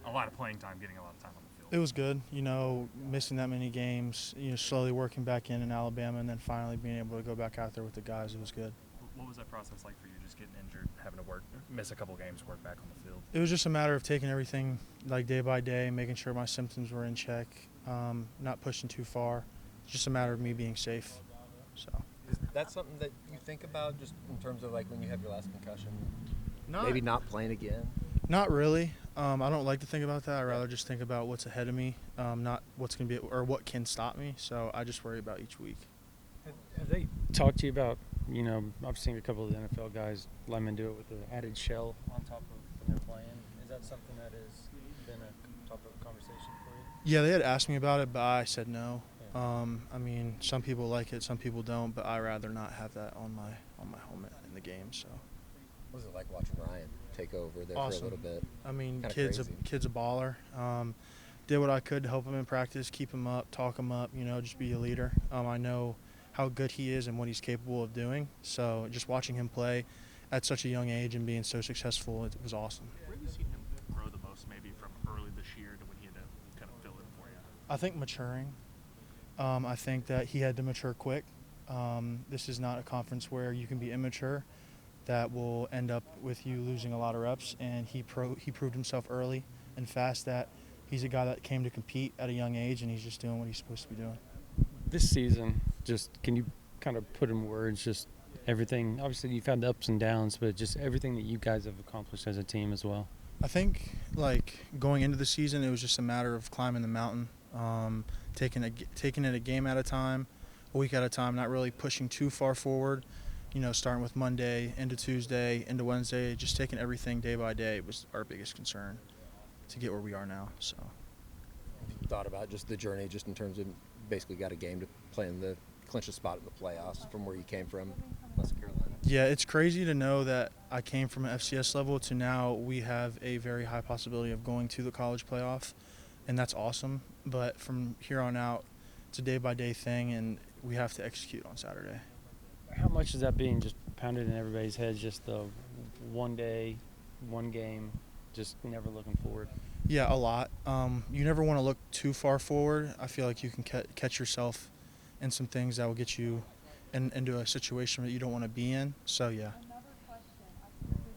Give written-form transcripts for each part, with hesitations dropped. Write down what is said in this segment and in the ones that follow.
a lot of playing time, getting a lot of time on the field. It was good, missing that many games, slowly working back in Alabama, and then finally being able to go back out there with the guys. It was good. What was that process like for you, just getting injured, having to miss a couple games, work back on the field? It was just a matter of taking everything like day by day, making sure my symptoms were in check, not pushing too far. It's just a matter of me being safe. So. Is that something that you think about just in terms of like when you have your last concussion? Not, Maybe not playing again? Not really. I don't like to think about that. I'd rather just think about what's ahead of me, not what's going to be or what can stop me. So I just worry about each week. Have they talked to you about, I've seen a couple of the NFL guys, linemen do it with the added shell on top of when they're playing. Is that something that has been a topic of conversation for you? Yeah, they had asked me about it, but I said no. Some people like it, some people don't, but I'd rather not have that on my helmet in the game. So. What was it like watching Ryan take over there Awesome. for a little bit? Kid's a baller. Did what I could to help him in practice, keep him up, talk him up, just be a leader. I know how good he is and what he's capable of doing. So just watching him play at such a young age and being so successful, it was awesome. Where have you seen him grow the most, maybe from early this year to when he had to kind of fill in for you? I think maturing. I think that he had to mature quick. This is not a conference where you can be immature. That will end up with you losing a lot of reps, and he proved himself early and fast that he's a guy that came to compete at a young age, and he's just doing what he's supposed to be doing. This season, just can you kind of put in words just everything? Obviously, you've had the ups and downs, but just everything that you guys have accomplished as a team as well. I think, going into the season, it was just a matter of climbing the mountain, taking it a game at a time, a week at a time, not really pushing too far forward. Starting with Monday, into Tuesday, into Wednesday, just taking everything day by day was our biggest concern to get where we are now. So, You thought about just the journey, just in terms of basically got a game to play in the clinch a spot in the playoffs from where you came from, West Carolina. Yeah, it's crazy to know that I came from an FCS level to now we have a very high possibility of going to the college playoff, and that's awesome. But from here on out, it's a day-by-day thing, and we have to execute on Saturday. How much is that being just pounded in everybody's heads, just the one day, one game, just never looking forward? Yeah, a lot. You never want to look too far forward. I feel like you can catch yourself in some things that will get you into a situation that you don't want to be in. So, yeah.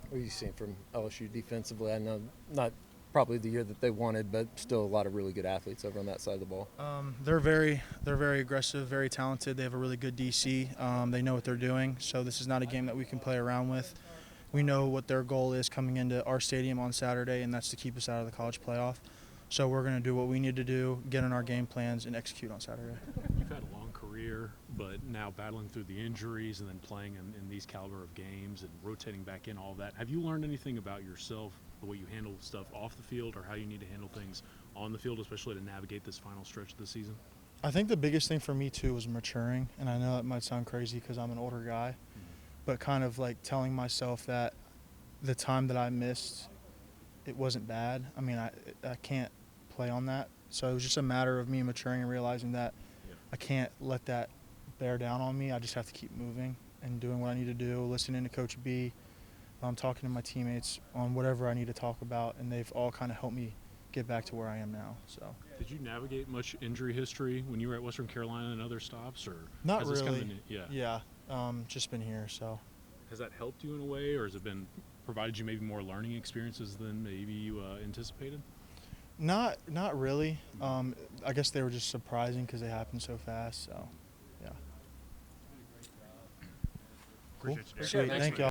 What are you seeing from LSU defensively? I know not probably the year that they wanted, but still a lot of really good athletes over on that side of the ball. They're very aggressive, very talented. They have a really good DC. They know what they're doing. So this is not a game that we can play around with. We know what their goal is coming into our stadium on Saturday, and that's to keep us out of the college playoff. So we're going to do what we need to do, get in our game plans, and execute on Saturday. You've had a long career, but now battling through the injuries and then playing in these caliber of games and rotating back in, all that. Have you learned anything about yourself, the way you handle stuff off the field, or how you need to handle things on the field, especially to navigate this final stretch of the season? I think the biggest thing for me, too, was maturing. And I know that might sound crazy because I'm an older guy, but kind of like telling myself that the time that I missed, it wasn't bad. I mean, I can't play on that. So it was just a matter of me maturing and realizing that I can't let that bear down on me. I just have to keep moving and doing what I need to do, listening to Coach B, talking to my teammates on whatever I need to talk about, and they've all kind of helped me get back to where I am now. So. Did you navigate much injury history when you were at Western Carolina and other stops, or not has this really? kind of Yeah. Just been here. So. Has that helped you in a way, or has it provided you maybe more learning experiences than maybe you anticipated? Not really. I guess they were just surprising because they happened so fast. So, yeah. Appreciate you, Derek. Sweet. Thank y'all.